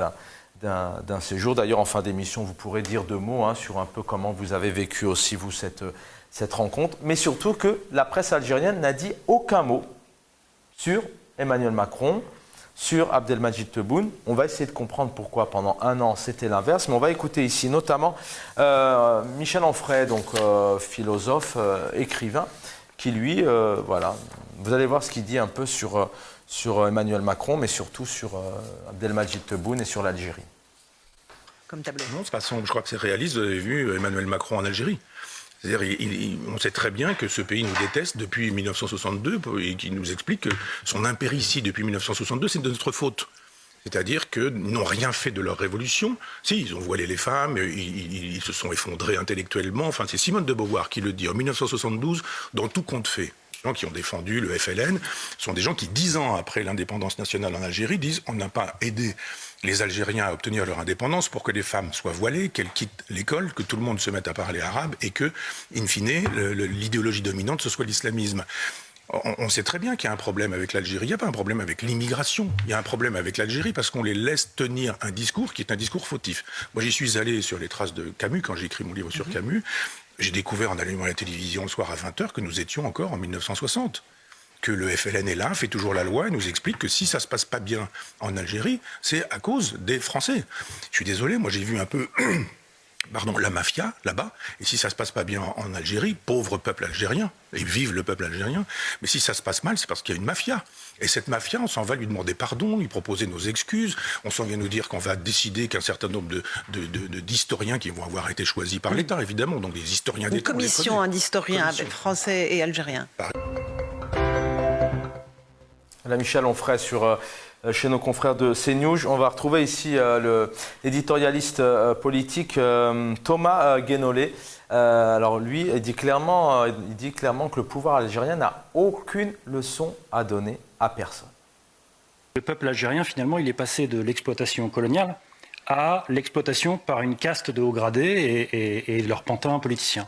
[SPEAKER 1] d'un séjour. D'ailleurs, en fin d'émission, vous pourrez dire 2 mots, hein, sur un peu comment vous avez vécu aussi, vous, cette rencontre, mais surtout que la presse algérienne n'a dit aucun mot sur Emmanuel Macron, sur Abdelmadjid Tebboune. On va essayer de comprendre pourquoi pendant un an c'était l'inverse, mais on va écouter ici notamment Michel Onfray, donc philosophe, écrivain, qui lui, voilà, vous allez voir ce qu'il dit un peu sur Emmanuel Macron, mais surtout sur Abdelmadjid Tebboune et sur l'Algérie.
[SPEAKER 4] Comme tableau.
[SPEAKER 5] Non, de toute façon, je crois que c'est réaliste. Vous avez vu Emmanuel Macron en Algérie. C'est-à-dire, on sait très bien que ce pays nous déteste depuis 1962 et qu'il nous explique que son impéritie depuis 1962, c'est de notre faute. C'est-à-dire qu'ils n'ont rien fait de leur révolution. Si, ils ont voilé les femmes, ils se sont effondrés intellectuellement. Enfin, c'est Simone de Beauvoir qui le dit en 1972, dans Tout compte fait. Les gens qui ont défendu le FLN sont des gens qui, 10 ans après l'indépendance nationale en Algérie, disent on n'a pas aidé les Algériens à obtenir leur indépendance pour que les femmes soient voilées, qu'elles quittent l'école, que tout le monde se mette à parler arabe et que, in fine, l'idéologie dominante, ce soit l'islamisme. On sait très bien qu'il y a un problème avec l'Algérie. Il n'y a pas un problème avec l'immigration. Il y a un problème avec l'Algérie parce qu'on les laisse tenir un discours qui est un discours fautif. Moi, j'y suis allé sur les traces de Camus, quand j'ai écrit mon livre sur Camus. J'ai découvert en allumant la télévision le soir à 20h que nous étions encore en 1960. Que le FLN est là, fait toujours la loi et nous explique que si ça se passe pas bien en Algérie, c'est à cause des Français. Je suis désolé, moi j'ai vu un peu la mafia là-bas. Et si ça se passe pas bien en Algérie, pauvre peuple algérien, et vive le peuple algérien, mais si ça se passe mal, c'est parce qu'il y a une mafia. Et cette mafia, on s'en va lui demander pardon, lui proposer nos excuses, on s'en vient nous dire qu'on va décider qu'un certain nombre d'historiens qui vont avoir été choisis par l'État, évidemment, donc des historiens
[SPEAKER 4] Une
[SPEAKER 5] d'État.
[SPEAKER 4] commission d'historiens français et algériens.
[SPEAKER 1] Là, Michel Onfray chez nos confrères de CNews. On va retrouver ici l'éditorialiste politique Thomas Guénolé. Alors lui, il dit clairement que le pouvoir algérien n'a aucune leçon à donner à personne.
[SPEAKER 6] Le peuple algérien, finalement, il est passé de l'exploitation coloniale à l'exploitation par une caste de hauts gradés et leurs pantins politiciens.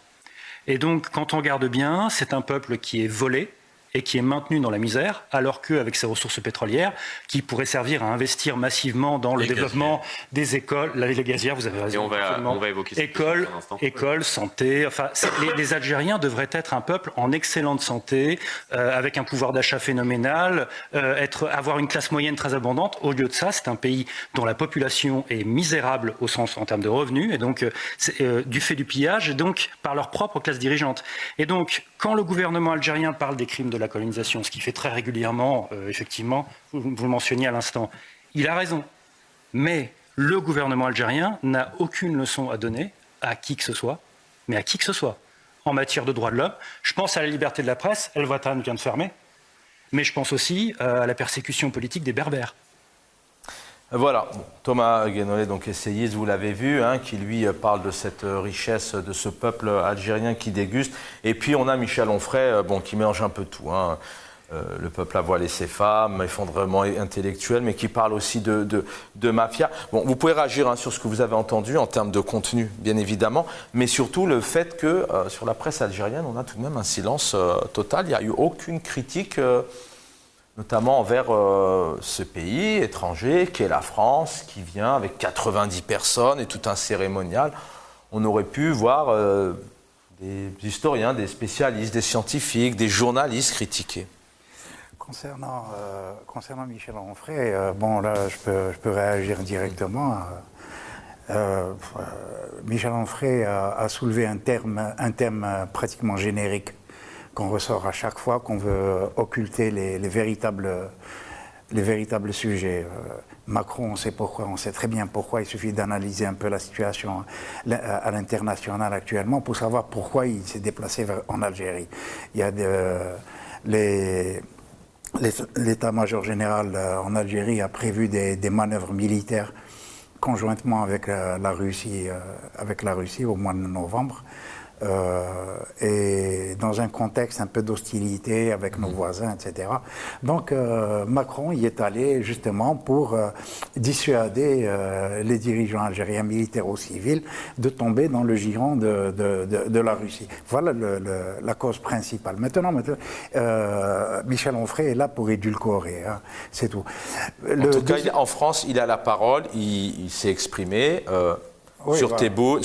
[SPEAKER 6] Et donc, quand on regarde bien, c'est un peuple qui est volé et qui est maintenu dans la misère, alors qu'avec ses ressources pétrolières, qui pourraient servir à investir massivement dans le développement des écoles, les gazières, vous avez raison.
[SPEAKER 7] Et on va évoquer ça
[SPEAKER 6] écoles, santé. Enfin, les Algériens devraient être un peuple en excellente santé, avec un pouvoir d'achat phénoménal, avoir une classe moyenne très abondante. Au lieu de ça, c'est un pays dont la population est misérable au sens en termes de revenus, et donc du fait du pillage, et donc par leur propre classe dirigeante. Et donc, quand le gouvernement algérien parle des crimes de la colonisation, ce qu'il fait très régulièrement, effectivement, vous le mentionniez à l'instant, il a raison. Mais le gouvernement algérien n'a aucune leçon à donner à qui que ce soit, mais à qui que ce soit, en matière de droits de l'homme. Je pense à la liberté de la presse, El Watan vient de fermer, mais je pense aussi à la persécution politique des Berbères.
[SPEAKER 1] Voilà, Thomas Guénolé, donc essayiste, vous l'avez vu, qui lui parle de cette richesse de ce peuple algérien qui déguste. Et puis on a Michel Onfray, qui mélange un peu tout. Le peuple a voilé ses femmes, effondrement intellectuel, mais qui parle aussi de mafia. Bon, vous pouvez réagir sur ce que vous avez entendu en termes de contenu, bien évidemment, mais surtout le fait que sur la presse algérienne, on a tout de même un silence total. Il n'y a eu aucune critique. Notamment envers ce pays étranger qui est la France, qui vient avec 90 personnes et tout un cérémonial. On aurait pu voir des historiens, des spécialistes, des scientifiques, des journalistes critiquer.
[SPEAKER 3] Concernant Michel Onfray, là je peux réagir directement. Michel Onfray a soulevé un terme pratiquement générique qu'on ressort à chaque fois qu'on veut occulter les véritables sujets. Macron, on sait très bien pourquoi, il suffit d'analyser un peu la situation à l'international actuellement pour savoir pourquoi il s'est déplacé en Algérie. Il y a l'état-major général en Algérie a prévu des manœuvres militaires conjointement avec la Russie au mois de novembre. Et dans un contexte un peu d'hostilité avec nos voisins, etc. Donc Macron y est allé justement pour dissuader les dirigeants algériens, militaires ou civils, de tomber dans le giron de la Russie. Voilà la cause principale. Maintenant Michel Onfray est là pour édulcorer, c'est tout.
[SPEAKER 1] En tout cas, en France, il a la parole, il s'est exprimé. Sur Tebboune,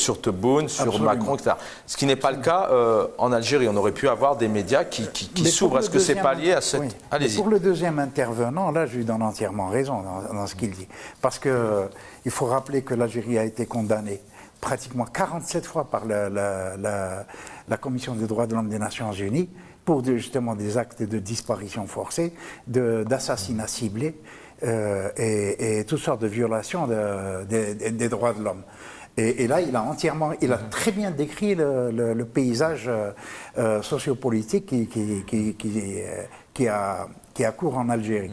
[SPEAKER 1] sur Macron, etc. Ce qui n'est pas le cas en Algérie. On aurait pu avoir des médias qui s'ouvrent. Est-ce que c'est pas lié à cette... Oui. Allez-y.
[SPEAKER 3] Pour le deuxième intervenant, là, je lui donne entièrement raison dans ce qu'il dit. Parce qu'il faut rappeler que l'Algérie a été condamnée pratiquement 47 fois par la Commission des droits de l'homme des Nations Unies pour justement des actes de disparition forcée, d'assassinats ciblés et toutes sortes de violations des droits de l'homme. Et là, il a très bien décrit le paysage sociopolitique qui a cours en Algérie.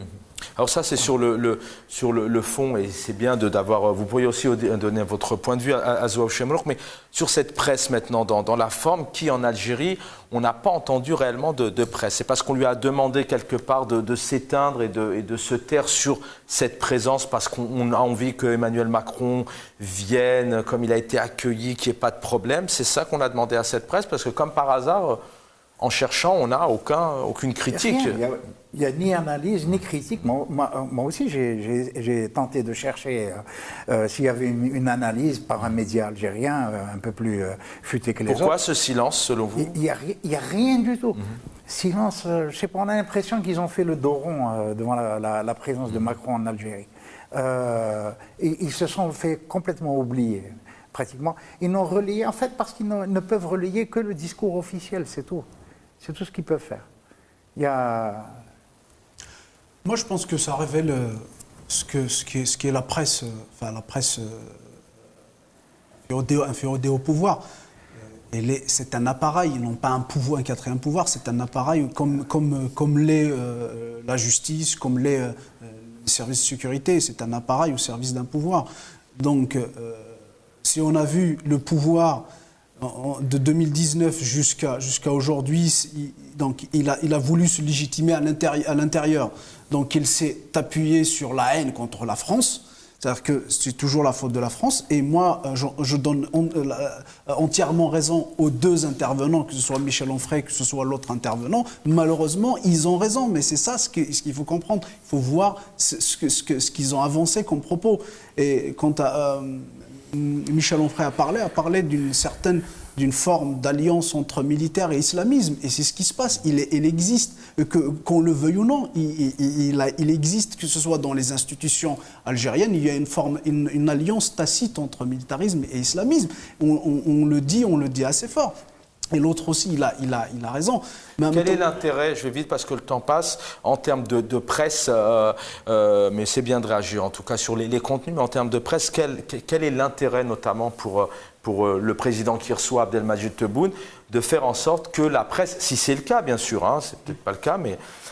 [SPEAKER 1] Alors ça, c'est sur le fond, et c'est bien d'avoir... Vous pourriez aussi donner votre point de vue à Zouav Chemlouk, mais sur cette presse maintenant, dans la forme qui, en Algérie, on n'a pas entendu réellement de presse. C'est parce qu'on lui a demandé quelque part de s'éteindre et de se taire sur cette présence, parce qu'on a envie que Emmanuel Macron vienne, comme il a été accueilli, qu'il n'y ait pas de problème. C'est ça qu'on a demandé à cette presse, parce que comme par hasard, en cherchant, on n'a aucune critique.
[SPEAKER 3] Il n'y a ni analyse, ni critique. Moi aussi, j'ai tenté de chercher s'il y avait une analyse par un média algérien un peu plus futé que les autres.
[SPEAKER 1] Pourquoi ce silence, selon vous?
[SPEAKER 3] Il n'y a rien du tout. Silence, je ne sais pas, on a l'impression qu'ils ont fait le dos rond devant la présence de Macron en Algérie. Ils se sont fait complètement oublier. pratiquement. Ils n'ont relayé, en fait, parce qu'ils ne peuvent relayer que le discours officiel, c'est tout. C'est tout ce qu'ils peuvent faire. Il y a...
[SPEAKER 2] Moi, je pense que ça révèle ce qu'est la presse, la presse inféodée au pouvoir. C'est un appareil, non pas un pouvoir, un quatrième pouvoir, c'est un appareil comme l'est la justice, comme l'est les services de sécurité, c'est un appareil au service d'un pouvoir. Donc, si on a vu le pouvoir de 2019 jusqu'à aujourd'hui, donc il a voulu se légitimer à l'intérieur. Donc il s'est appuyé sur la haine contre la France. C'est-à-dire que c'est toujours la faute de la France. Et moi, je donne entièrement raison aux deux intervenants, que ce soit Michel Onfray, que ce soit l'autre intervenant. Malheureusement, ils ont raison. Mais c'est ça ce qu'il faut comprendre. Il faut voir ce qu'ils ont avancé comme propos. Et quant à Michel Onfray a parlé d'une forme d'alliance entre militaire et islamisme. Et c'est ce qui se passe. Il existe, qu'on le veuille ou non, il existe, que ce soit dans les institutions algériennes, il y a une alliance tacite entre militarisme et islamisme. On le dit assez fort. Et l'autre aussi, il a raison. Mais
[SPEAKER 1] quel est l'intérêt, je vais vite parce que le temps passe, en termes de presse, mais c'est bien de réagir en tout cas sur les contenus, mais en termes de presse, quel est l'intérêt notamment pour le président qui reçoit Abdelmadjid Tebboune de faire en sorte que la presse, si c'est le cas bien sûr, hein, c'est peut-être pas le cas,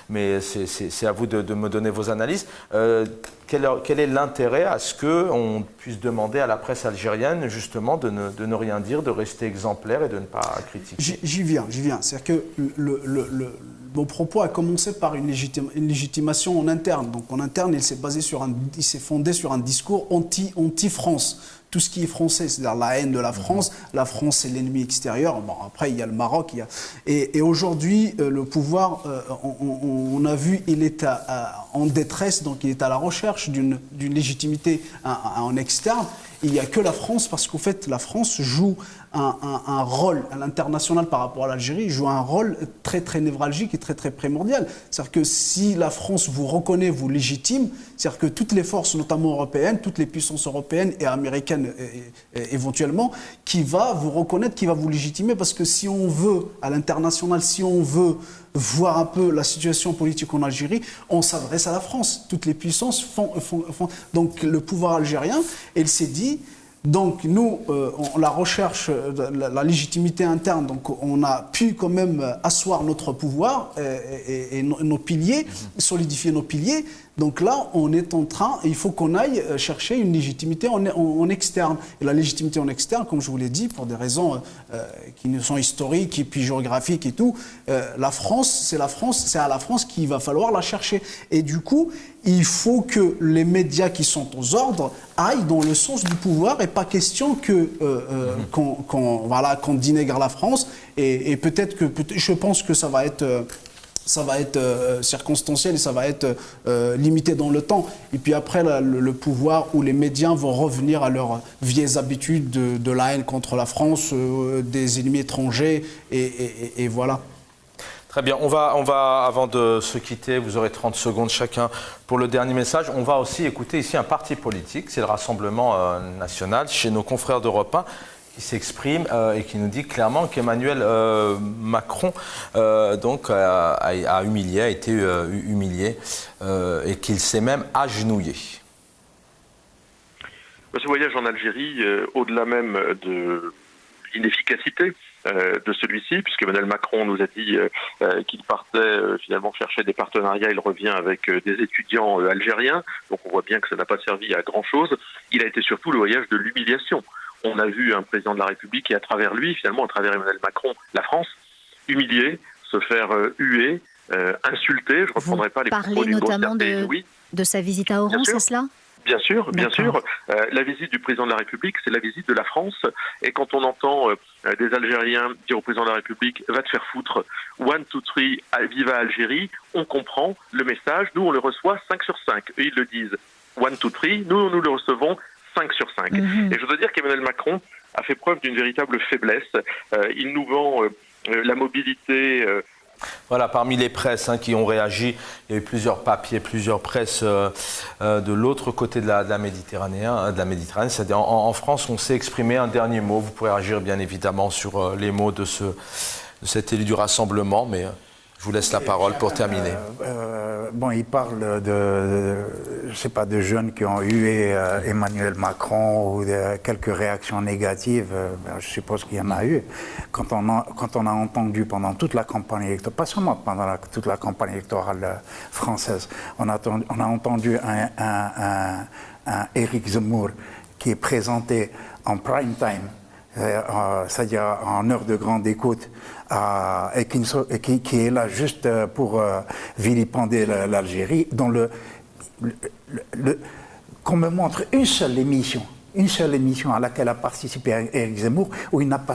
[SPEAKER 1] mais c'est à vous de me donner vos analyses, quel est l'intérêt à ce qu'on puisse demander à la presse algérienne justement de ne rien dire, de rester exemplaire et de ne pas critiquer?
[SPEAKER 2] J'y viens. C'est-à-dire que mon propos a commencé par une légitimation en interne. Donc en interne, il s'est fondé sur un discours anti-France. Tout ce qui est français, c'est-à-dire la haine de la France c'est l'ennemi extérieur. Bon, après, il y a le Maroc. Et aujourd'hui, le pouvoir, on a vu, il est en détresse, donc il est à la recherche d'une légitimité en externe. Il n'y a que la France, parce qu'en fait, la France joue un rôle à l'international par rapport à l'Algérie, joue un rôle très, très névralgique et très, très primordial. C'est-à-dire que si la France vous reconnaît, vous légitime, c'est-à-dire que toutes les forces, notamment européennes, toutes les puissances européennes et américaines éventuellement, qui va vous reconnaître, qui va vous légitimer, parce que si on veut, à l'international, si on veut voir un peu la situation politique en Algérie, on s'adresse à la France. Toutes les puissances font. Donc le pouvoir algérien, il s'est dit, donc nous, la recherche, la légitimité interne, donc on a pu quand même asseoir notre pouvoir et nos piliers, solidifier nos piliers. Donc là, on est en train, il faut qu'on aille chercher une légitimité en externe. Et la légitimité en externe, comme je vous l'ai dit, pour des raisons qui ne sont historiques et puis géographiques et tout, la France, c'est à la France qu'il va falloir la chercher. Et du coup, il faut que les médias qui sont aux ordres aillent dans le sens du pouvoir et pas question qu'on dénigre la France. Et peut-être je pense que ça va être circonstanciel et ça va être limité dans le temps. Et puis après, le pouvoir ou les médias vont revenir à leurs vieilles habitudes de la haine contre la France, des ennemis étrangers, et voilà.
[SPEAKER 1] Très bien, on va, avant de se quitter, vous aurez 30 secondes chacun pour le dernier message. On va aussi écouter ici un parti politique, c'est le Rassemblement national, chez nos confrères d'Europe 1, qui s'exprime et qui nous dit clairement qu'Emmanuel Macron a été humilié et qu'il s'est même agenouillé.
[SPEAKER 7] Ce voyage en Algérie, au-delà même de l'inefficacité de celui-ci, puisque Emmanuel Macron nous a dit qu'il partait finalement chercher des partenariats, il revient avec des étudiants algériens, donc on voit bien que ça n'a pas servi à grand-chose. Il a été surtout le voyage de l'humiliation. On a vu un président de la République et à travers lui, finalement, à travers Emmanuel Macron, la France, humiliée, se faire huer, insulter. Je ne reprendrai pas les propos d'une grossièreté inouïe.
[SPEAKER 8] De sa visite à Oran, c'est cela ?
[SPEAKER 7] Bien sûr. La visite du président de la République, c'est la visite de la France. Et quand on entend des Algériens dire au président de la République « va te faire foutre, 1, 2, 3, viva Algérie », on comprend le message. Nous, on le reçoit 5 sur 5. Eux, ils le disent 1, 2, 3. Nous le recevons 5 sur 5. Et je dois dire qu'Emmanuel Macron a fait preuve d'une véritable faiblesse. Il nous vend la mobilité
[SPEAKER 1] Voilà, parmi les presses qui ont réagi, il y a eu plusieurs papiers, plusieurs presses de l'autre côté de la Méditerranée, c'est-à-dire en France, on s'est exprimé. Un dernier mot, vous pourrez réagir bien évidemment sur les mots de cet élu du Rassemblement, mais je vous laisse la parole pour terminer.
[SPEAKER 3] Bon, il parle je sais pas, de jeunes qui ont hué Emmanuel Macron ou de quelques réactions négatives. Je suppose qu'il y en a eu. Quand on a entendu pendant toute la campagne électorale, pas seulement pendant toute la campagne électorale française, on a entendu un Éric Zemmour qui est présenté en prime time, c'est-à-dire en heure de grande écoute, et qui est là juste pour vilipender l'Algérie, dont qu'on me montre une seule émission à laquelle a participé Éric Zemmour, où il n'a pas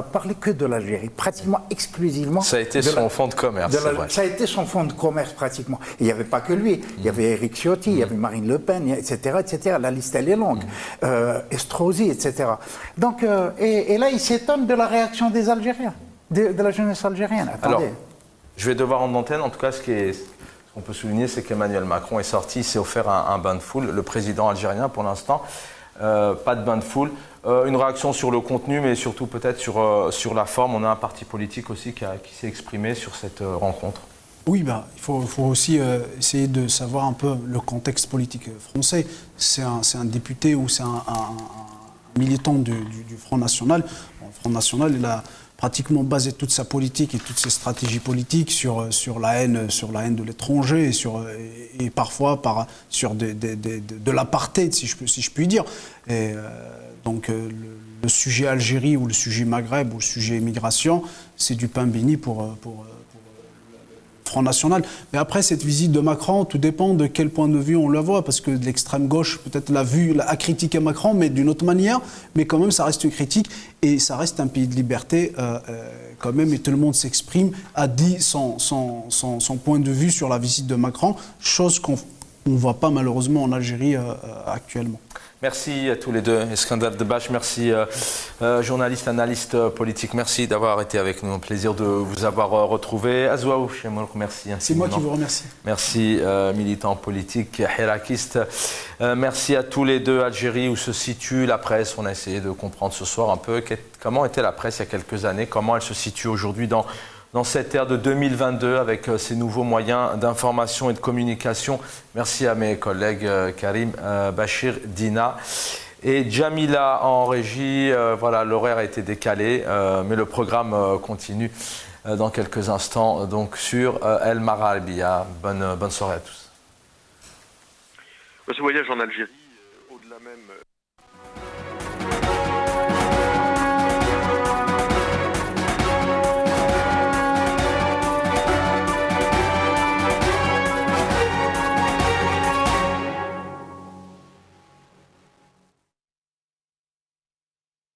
[SPEAKER 3] parlé que de l'Algérie, pratiquement exclusivement.
[SPEAKER 1] Ça a été son fonds de commerce.
[SPEAKER 3] Ça a été son fonds de commerce pratiquement. Et il n'y avait pas que lui. Il y avait Éric Ciotti, il y avait Marine Le Pen, etc., etc. La liste, elle est longue. Estrosi, etc. Donc, et là, il s'étonne de la réaction des Algériens, de la jeunesse algérienne. Attendez.
[SPEAKER 1] Alors, je vais devoir en antenne. En tout cas, ce qu'on peut souligner, c'est qu'Emmanuel Macron est sorti, il s'est offert un bain de foule. Le président algérien, pour l'instant, pas de bain de foule. Une réaction sur le contenu, mais surtout peut-être sur la forme. On a un parti politique aussi qui s'est exprimé sur cette rencontre.
[SPEAKER 2] Oui, il faut aussi essayer de savoir un peu le contexte politique français. C'est un député ou c'est un militant du Front National. Bon, le Front National, il a pratiquement basé toute sa politique et toutes ses stratégies politiques sur la haine de l'étranger et parfois sur de l'apartheid, si je puis dire. Et donc le sujet Algérie ou le sujet Maghreb ou le sujet immigration, c'est du pain béni pour le Front National. Mais après, cette visite de Macron, tout dépend de quel point de vue on la voit, parce que l'extrême gauche, peut-être a critiqué Macron, mais d'une autre manière, mais quand même, ça reste une critique, et ça reste un pays de liberté, quand même, et tout le monde s'exprime, a dit son point de vue sur la visite de Macron, chose qu'on ne voit pas malheureusement en Algérie actuellement.
[SPEAKER 1] Merci à tous les deux. Eskander Debache, merci, journaliste, analyste politique. Merci d'avoir été avec nous. Un plaisir de vous avoir retrouvé. Azwaou Chemour, merci.
[SPEAKER 2] C'est moi qui vous remercie.
[SPEAKER 1] Merci, militant politique, hirakiste. Merci à tous les deux. Algérie, où se situe la presse? On a essayé de comprendre ce soir un peu comment était la presse il y a quelques années, comment elle se situe aujourd'hui dans cette ère de 2022 avec ces nouveaux moyens d'information et de communication. Merci à mes collègues Karim, Bachir, Dina et Jamila en régie. Voilà, l'horaire a été décalé, mais le programme continue dans quelques instants donc sur El Maralbia. Bonne soirée à tous.
[SPEAKER 7] Ce voyage en Algérie